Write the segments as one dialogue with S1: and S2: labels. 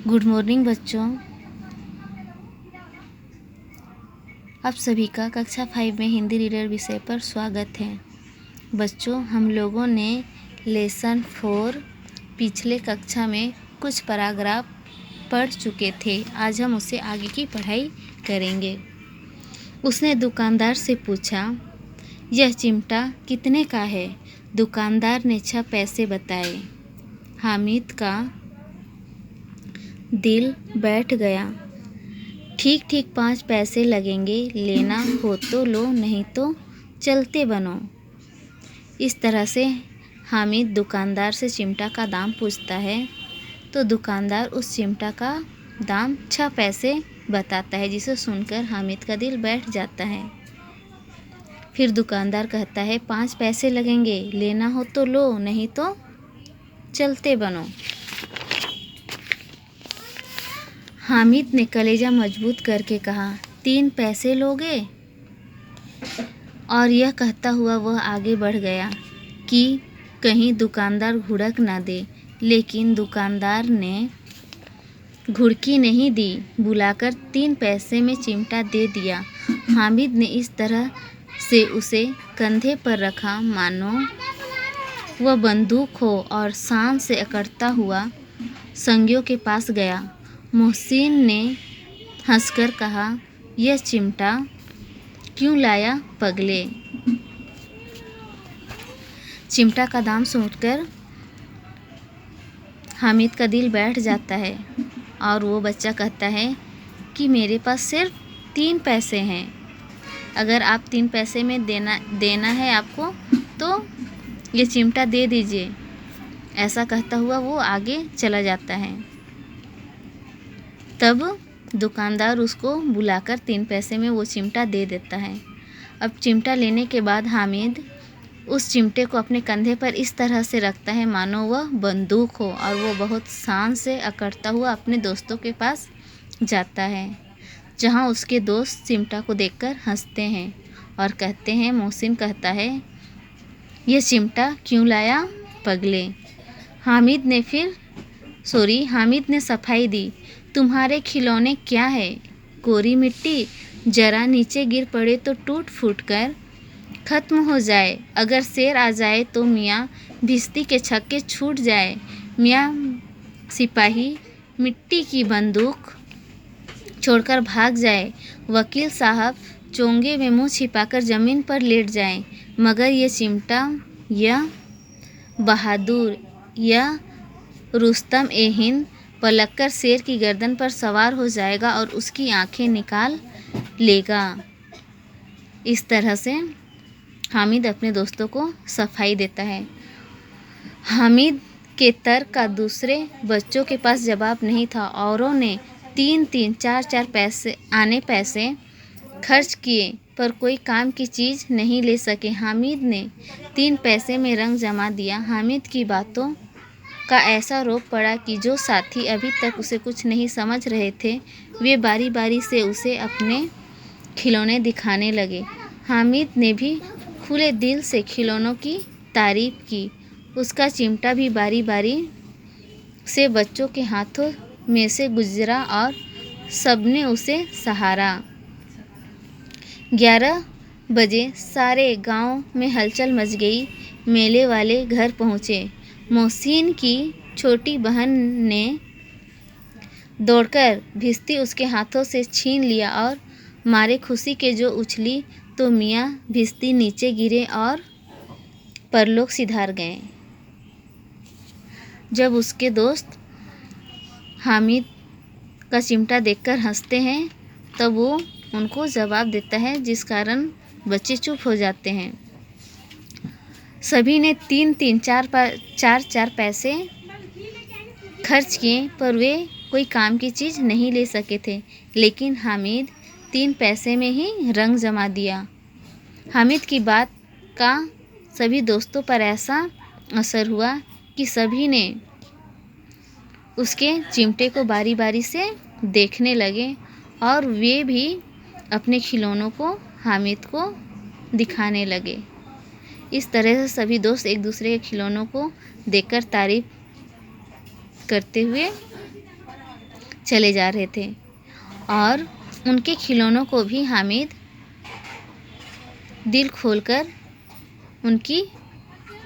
S1: Good morning बच्चों। आप सभी का कक्षा 5 में हिंदी रीडर विषय पर स्वागत है। बच्चों, हम लोगों ने लेसन 4 पिछले कक्षा में कुछ पैराग्राफ पढ़ चुके थे। आज हम उससे आगे की पढ़ाई करेंगे। उसने दुकानदार से पूछा, यह चिमटा कितने का है? दुकानदार ने 6 पैसे बताए। हामिद का दिल बैठ गया। ठीक ठीक 5 पैसे लगेंगे, लेना हो तो लो, नहीं तो चलते बनो। इस तरह से हामिद दुकानदार से चिमटा का दाम पूछता है, तो दुकानदार उस चिमटा का दाम 6 पैसे बताता है, जिसे सुनकर हामिद का दिल बैठ जाता है। फिर दुकानदार कहता है, 5 पैसे लगेंगे, लेना हो तो लो, नहीं तो चलते बनो। हामिद ने कलेजा मजबूत करके कहा, 3 पैसे लोगे? और यह कहता हुआ वह आगे बढ़ गया कि कहीं दुकानदार घुड़क ना दे। लेकिन दुकानदार ने घुड़की नहीं दी, बुलाकर 3 पैसे में चिमटा दे दिया। हामिद ने इस तरह से उसे कंधे पर रखा मानो वह बंदूक हो, और शान से अकड़ता हुआ संगियों के पास गया। मोहसिन ने हंसकर कहा, यह चिमटा क्यों लाया पगले? चिमटा का दाम सुनकर हामिद का दिल बैठ जाता है और वो बच्चा कहता है कि मेरे पास सिर्फ 3 पैसे हैं। अगर आप 3 पैसे में देना है आपको, तो ये चिमटा दे दीजिए। ऐसा कहता हुआ वो आगे चला जाता है। तब दुकानदार उसको बुलाकर 3 पैसे में वो चिमटा दे देता है। अब चिमटा लेने के बाद हामिद उस चिमटे को अपने कंधे पर इस तरह से रखता है मानो वह बंदूक हो, और वो बहुत शान से अकड़ता हुआ अपने दोस्तों के पास जाता है, जहाँ उसके दोस्त चिमटा को देखकर हंसते हैं और कहते हैं। मोहसिन कहता है, यह चिमटा क्यों लाया पगले? हामिद ने सफाई दी, तुम्हारे खिलौने क्या है? कोरी मिट्टी, जरा नीचे गिर पड़े तो टूट फूट कर खत्म हो जाए। अगर शेर आ जाए तो मियाँ भिश्ती के छक्के छूट जाए। मियाँ सिपाही मिट्टी की बंदूक छोड़कर भाग जाए। वकील साहब चोंगे में मुंह छिपाकर ज़मीन पर लेट जाएं। मगर ये चिमटा, यह बहादुर, यह रुस्तम ए हिंद पलटकर शेर की गर्दन पर सवार हो जाएगा और उसकी आंखें निकाल लेगा। इस तरह से हामिद अपने दोस्तों को सफाई देता है। हामिद के तर्क का दूसरे बच्चों के पास जवाब नहीं था। औरों ने 3-3, 4-4 पैसे खर्च किए, पर कोई काम की चीज़ नहीं ले सके। हामिद ने 3 पैसे में रंग जमा दिया। हामिद की बातों का ऐसा रोक पड़ा कि जो साथी अभी तक उसे कुछ नहीं समझ रहे थे, वे बारी बारी से उसे अपने खिलौने दिखाने लगे। हामिद ने भी खुले दिल से खिलौनों की तारीफ की। उसका चिमटा भी बारी बारी से बच्चों के हाथों में से गुजरा और सबने उसे सहारा। 11 बजे सारे गांव में हलचल मच गई। मेले वाले घर पहुँचे। मोहसिन की छोटी बहन ने दौड़कर भिश्ती उसके हाथों से छीन लिया और मारे खुशी के जो उछली, तो मियाँ भिश्ती नीचे गिरे और परलोक सिधार गए। जब उसके दोस्त हामिद का चिमटा देखकर हंसते हैं, तब वो उनको जवाब देता है, जिस कारण बच्चे चुप हो जाते हैं। सभी ने 3-3, 4-4 पैसे खर्च किए, पर वे कोई काम की चीज़ नहीं ले सके थे। लेकिन हामिद 3 पैसे में ही रंग जमा दिया। हामिद की बात का सभी दोस्तों पर ऐसा असर हुआ कि सभी ने उसके चिमटे को बारी बारी से देखने लगे, और वे भी अपने खिलौनों को हामिद को दिखाने लगे। इस तरह से सभी दोस्त एक दूसरे के खिलौनों को देखकर तारीफ करते हुए चले जा रहे थे और उनके खिलौनों को भी हामिद दिल खोलकर उनकी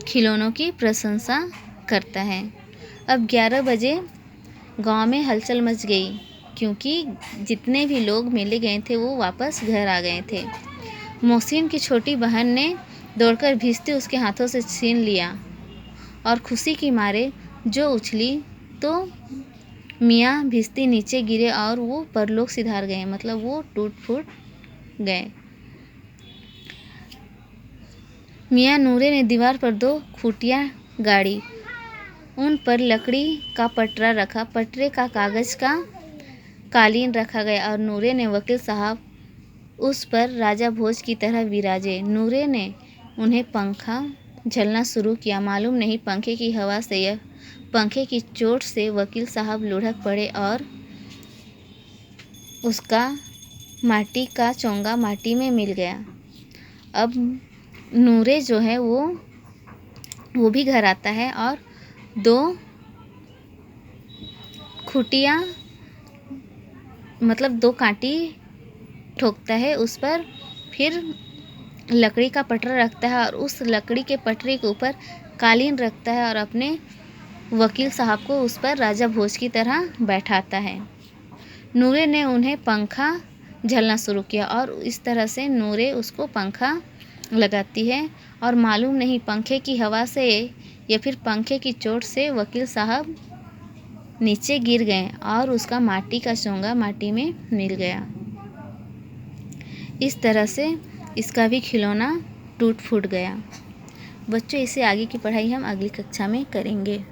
S1: खिलौनों की प्रशंसा करता है। अब 11 बजे गांव में हलचल मच गई क्योंकि जितने भी लोग मेले गए थे वो वापस घर आ गए थे। मोहसिन की छोटी बहन ने दौड़कर भिश्ती उसके हाथों से छीन लिया और खुशी की मारे जो उछली तो मियाँ भिश्ती नीचे गिरे और वो परलोक सिधार गए, मतलब वो टूट फूट गए। मियाँ नूरे ने दीवार पर 2 खूंटियाँ गाड़ी, उन पर लकड़ी का पटरा रखा, पटरे का कागज़ का कालीन रखा गया और नूरे ने वकील साहब उस पर राजा भोज की तरह विराजे। नूरे ने उन्हें पंखा झलना शुरू किया। मालूम नहीं पंखे की हवा से या पंखे की चोट से वकील साहब लुढ़क पड़े और उसका माटी का चोंगा माटी में मिल गया। अब नूरे जो है वो भी घर आता है और 2 खूंटियाँ मतलब 2 कांटी ठोकता है उस पर, फिर लकड़ी का पटरा रखता है और उस लकड़ी के पटरे के ऊपर कालीन रखता है और अपने वकील साहब को उस पर राजा भोज की तरह बैठाता है। नूरे ने उन्हें पंखा झलना शुरू किया और इस तरह से नूरे उसको पंखा लगाती है और मालूम नहीं पंखे की हवा से या फिर पंखे की चोट से वकील साहब नीचे गिर गए और उसका माटी का चोंगा माटी में मिल गया। इस तरह से इसका भी खिलौना टूट फूट गया। बच्चों, इससे आगे की पढ़ाई हम अगली कक्षा में करेंगे।